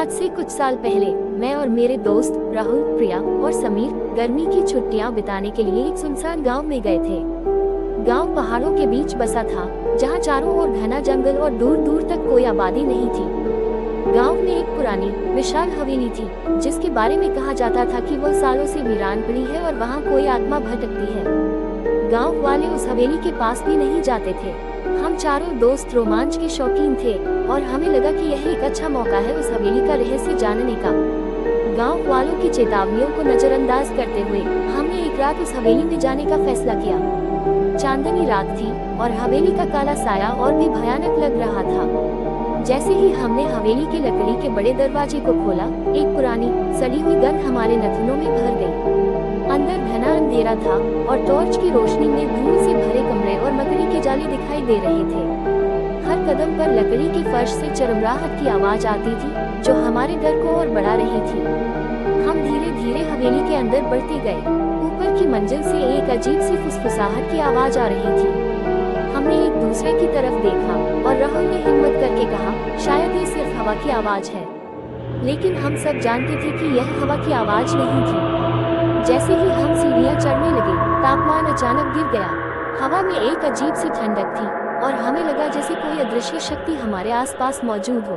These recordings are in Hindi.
आज से कुछ साल पहले मैं और मेरे दोस्त राहुल, प्रिया और समीर गर्मी की छुट्टियां बिताने के लिए एक सुनसान गांव में गए थे। गांव पहाड़ों के बीच बसा था, जहां चारों ओर घना जंगल और दूर दूर तक कोई आबादी नहीं थी। गांव में एक पुरानी विशाल हवेली थी, जिसके बारे में कहा जाता था कि वह सालों से वीरान पड़ी है और वहां कोई आत्मा भटकती है। गांव वाले उस हवेली के पास भी नहीं जाते थे। हम चारों दोस्त रोमांच के शौकीन थे और हमें लगा कि यह एक अच्छा मौका है उस हवेली का रहस्य जानने का। गांव वालों की चेतावनियों को नजरअंदाज करते हुए हमने एक रात उस हवेली में जाने का फैसला किया। चांदनी रात थी और हवेली का काला साया और भी भयानक लग रहा था। जैसे ही हमने हवेली के लकड़ी के बड़े दरवाजे को खोला, एक पुरानी सड़ी हुई गंध हमारे नाखूनों में भर गई। अंदर घना अंधेरा था और टॉर्च की रोशनी में धूल से भरे कमरे और मकड़ी के जाले दिखाई दे रहे थे। हर कदम पर लकड़ी के फर्श से चरमराहट की आवाज आती थी, जो हमारे डर को और बढ़ा रही थी। हम धीरे धीरे हवेली के अंदर बढ़ते गए। ऊपर की मंजिल से एक अजीब सी फुसफुसाहट की आवाज आ रही थी। हमने एक दूसरे की तरफ देखा और राहुल ने हिम्मत करके कहा, शायद ये सिर्फ हवा की आवाज है। लेकिन हम सब जानते थे कि यह हवा की आवाज नहीं थी। जैसे ही हम सीढ़ियां चढ़ने लगे, तापमान अचानक गिर गया। हवा में एक अजीब सी ठंडक थी और हमें लगा जैसे कोई अदृश्य शक्ति हमारे आसपास मौजूद हो।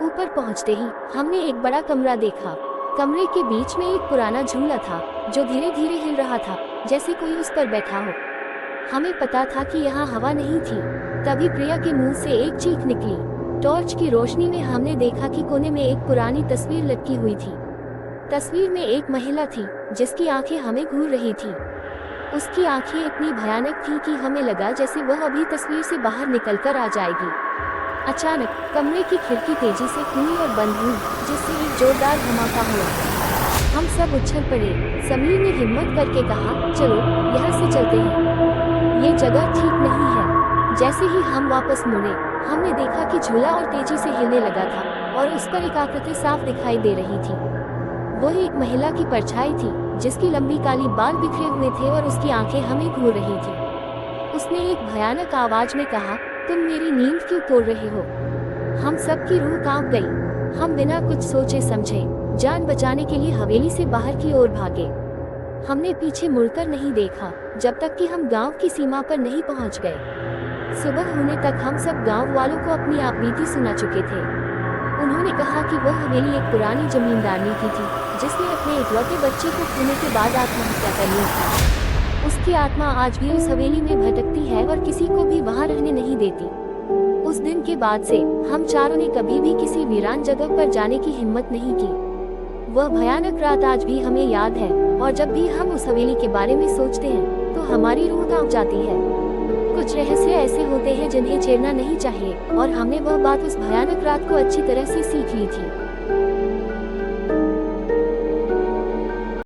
ऊपर पहुंचते ही हमने एक बड़ा कमरा देखा। कमरे के बीच में एक पुराना झूला था, जो धीरे धीरे हिल रहा था, जैसे कोई उस पर बैठा हो। हमें पता था कि यहाँ हवा नहीं थी। तभी प्रिया के मुंह से एक चीख निकली। टॉर्च की रोशनी में हमने देखा कि कोने में एक पुरानी तस्वीर लटकी हुई थी। तस्वीर में एक महिला थी, जिसकी आंखें हमें घूर रही थी। उसकी आंखें इतनी भयानक थी कि हमें लगा जैसे वह अभी तस्वीर से बाहर निकलकर आ जाएगी। अचानक कमरे की खिड़की तेजी से खुली और बंद हुई, जिससे एक जोरदार धमाका हुआ। हम सब उछल पड़े। समीर ने हिम्मत करके कहा, चलो यहाँ से चलते हैं, ये जगह ठीक नहीं है। जैसे ही हम वापस मुड़े, हमने देखा कि झूला और तेजी से हिलने लगा था और उस पर एक आकृति साफ दिखाई दे रही थी। वो एक महिला की परछाई थी, जिसकी लंबी काली बाल बिखरे हुए थे और उसकी आंखें हमें घूर रही थी। उसने एक भयानक आवाज में कहा, तुम मेरी नींद क्यों तोड़ रहे हो? हम सब की रूह कांप गई। हम बिना कुछ सोचे समझे जान बचाने के लिए हवेली से बाहर की ओर भागे। हमने पीछे मुड़कर नहीं देखा जब तक कि हम गांव की सीमा पर नहीं पहुंच गए। सुबह होने तक हम सब गांव वालों को अपनी आपबीती सुना चुके थे। उन्होंने कहा कि वह हवेली एक पुरानी जमींदारनी की थी, जिसने अपने इकलौते बच्चे को खोने के बाद आत्महत्या कर ली थी। उसकी आत्मा आज भी उस हवेली में भटकती है और किसी को भी वहां रहने नहीं देती। उस दिन के बाद से हम चारों ने कभी भी किसी वीरान जगह पर जाने की हिम्मत नहीं की। वह भयानक रात आज भी हमें याद है और जब भी हम उस हवेली के बारे में सोचते हैं तो हमारी रूह कांप जाती है। कुछ रहस्य ऐसे होते हैं जिन्हें छेड़ना नहीं चाहिए और हमने वह बात उस भयानक रात को अच्छी तरह से सीख ली थी।